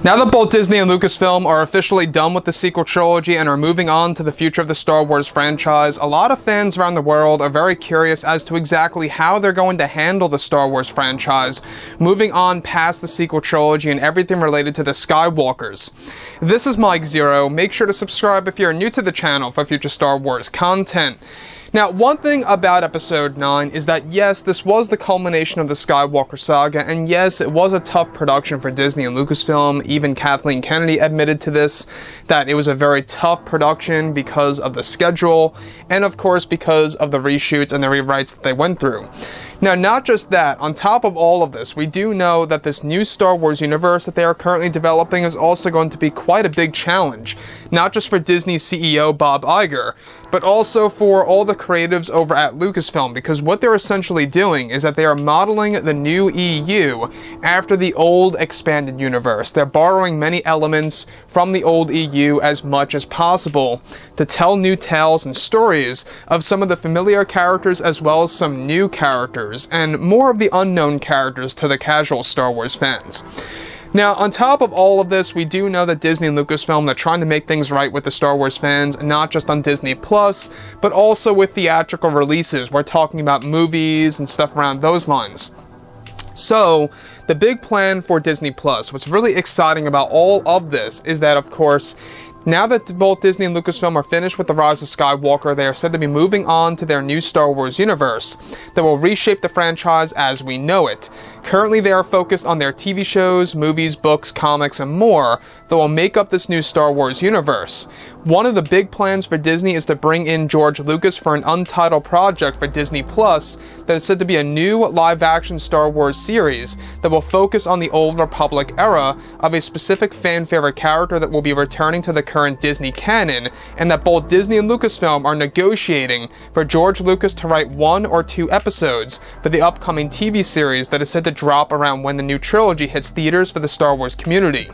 Now that both Disney and Lucasfilm are officially done with the sequel trilogy and are moving on to the future of the Star Wars franchise, a lot of fans around the world are very curious as to exactly how they're going to handle the Star Wars franchise, moving on past the sequel trilogy and everything related to the Skywalkers. This is Mike Zero. Make sure to subscribe if you're new to the channel for future Star Wars content. Now, one thing about Episode 9 is that yes, this was the culmination of the Skywalker saga, and yes, it was a tough production for Disney and Lucasfilm. Even Kathleen Kennedy admitted to this, that it was a very tough production because of the schedule, and of course because of the reshoots and the rewrites that they went through. Now, not just that, on top of all of this, we do know that this new Star Wars universe that they are currently developing is also going to be quite a big challenge, not just for Disney's CEO Bob Iger, but also for all the creatives over at Lucasfilm, because what they're essentially doing is that they are modeling the new EU after the old expanded universe. They're borrowing many elements from the old EU as much as possible to tell new tales and stories of some of the familiar characters as well as some new characters, and more of the unknown characters to the casual Star Wars fans. Now, on top of all of this, we do know that Disney and Lucasfilm are trying to make things right with the Star Wars fans, not just on Disney+, but also with theatrical releases. We're talking about movies and stuff around those lines. So, the big plan for Disney+, what's really exciting about all of this is that, of course, now that both Disney and Lucasfilm are finished with The Rise of Skywalker, they are said to be moving on to their new Star Wars universe that will reshape the franchise as we know it. Currently, they are focused on their TV shows, movies, books, comics, and more that will make up this new Star Wars universe. One of the big plans for Disney is to bring in George Lucas for an untitled project for Disney Plus that is said to be a new live-action Star Wars series that will focus on the Old Republic era of a specific fan-favorite character that will be returning to the current Disney canon, and that both Disney and Lucasfilm are negotiating for George Lucas to write 1 or 2 episodes for the upcoming TV series that is said to drop around when the new trilogy hits theaters for the Star Wars community.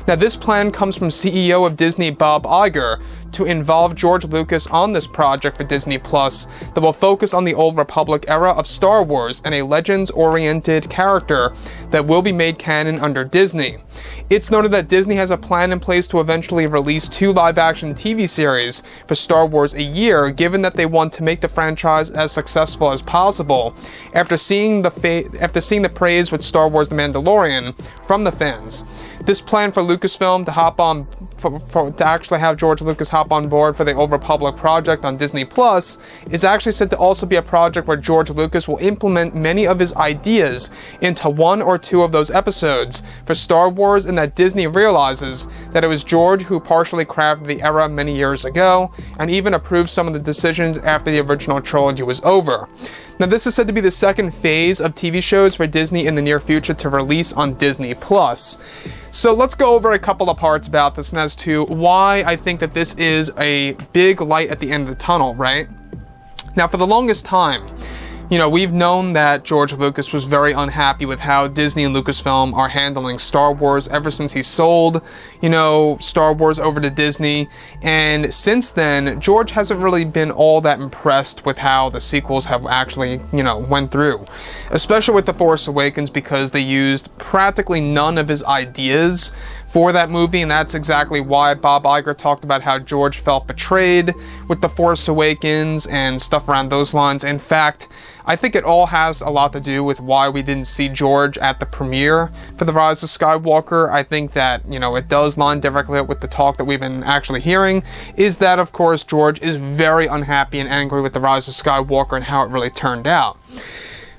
Now, this plan comes from CEO of Disney Bob Iger to involve George Lucas on this project for Disney Plus that will focus on the Old Republic era of Star Wars and a Legends-oriented character that will be made canon under Disney. It's noted that Disney has a plan in place to eventually release 2 live-action TV series for Star Wars a year, given that they want to make the franchise as successful as possible after seeing the praise with Star Wars The Mandalorian from the fans. This plan for Lucasfilm to hop on to actually have George Lucas hop on board for the Old Republic project on Disney Plus is actually said to also be a project where George Lucas will implement many of his ideas into 1 or 2 of those episodes for Star Wars, and that Disney realizes that it was George who partially crafted the era many years ago and even approved some of the decisions after the original trilogy was over. Now, this is said to be the second phase of TV shows for Disney in the near future to release on Disney Plus. So let's go over a couple of parts about this and as to why I think that this is a big light at the end of the tunnel, right? Now, for the longest time, we've known that George Lucas was very unhappy with how Disney and Lucasfilm are handling Star Wars ever since he sold, Star Wars over to Disney. And since then, George hasn't really been all that impressed with how the sequels have actually, went through. Especially with The Force Awakens, because they used practically none of his ideas for that movie, and that's exactly why Bob Iger talked about how George felt betrayed with The Force Awakens and stuff around those lines. In fact, I think it all has a lot to do with why we didn't see George at the premiere for The Rise of Skywalker. I think that, it does line directly up with the talk that we've been actually hearing, is that, of course, George is very unhappy and angry with The Rise of Skywalker and how it really turned out.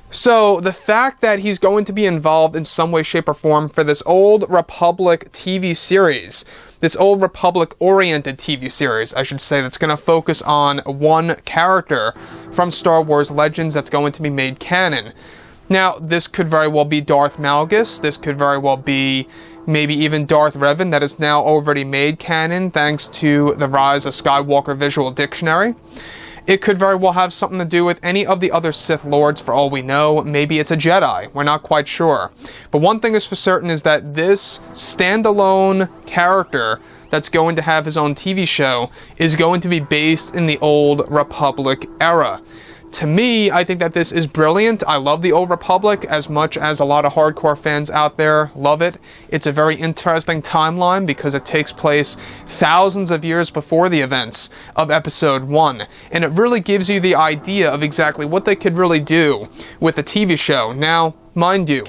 So, the fact that he's going to be involved in some way, shape, or form for this Old Republic TV series, this Old Republic-oriented TV series, I should say, that's going to focus on one character from Star Wars Legends that's going to be made canon. Now, this could very well be Darth Malgus, this could very well be maybe even Darth Revan, that is now already made canon thanks to the Rise of Skywalker Visual Dictionary. It could very well have something to do with any of the other Sith Lords for all we know. Maybe it's a Jedi. We're not quite sure. But one thing is for certain is that this standalone character that's going to have his own TV show is going to be based in the Old Republic era. To me, I think that this is brilliant. I love the Old Republic as much as a lot of hardcore fans out there love it. It's a very interesting timeline because it takes place thousands of years before the events of Episode 1. And it really gives you the idea of exactly what they could really do with the TV show. Now, mind you,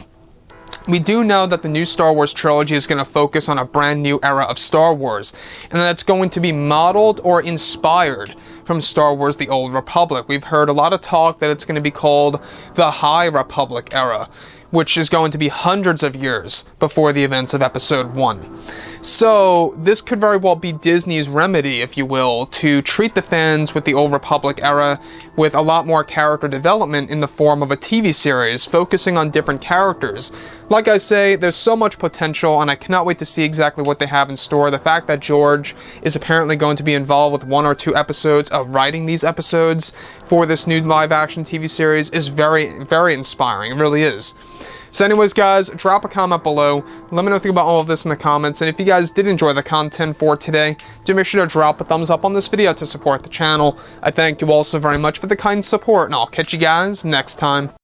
we do know that the new Star Wars trilogy is going to focus on a brand new era of Star Wars, and that's going to be modeled or inspired from Star Wars The Old Republic. We've heard a lot of talk that it's going to be called the High Republic era, which is going to be hundreds of years before the events of Episode 1. So, this could very well be Disney's remedy, if you will, to treat the fans with the Old Republic era with a lot more character development in the form of a TV series, focusing on different characters. Like I say, there's so much potential, and I cannot wait to see exactly what they have in store. The fact that George is apparently going to be involved with 1 or 2 episodes of writing these episodes for this new live-action TV series is very, very inspiring. It really is. So anyways, guys, drop a comment below. Let me know what you think about all of this in the comments. And if you guys did enjoy the content for today, do make sure to drop a thumbs up on this video to support the channel. I thank you all so very much for the kind support, and I'll catch you guys next time.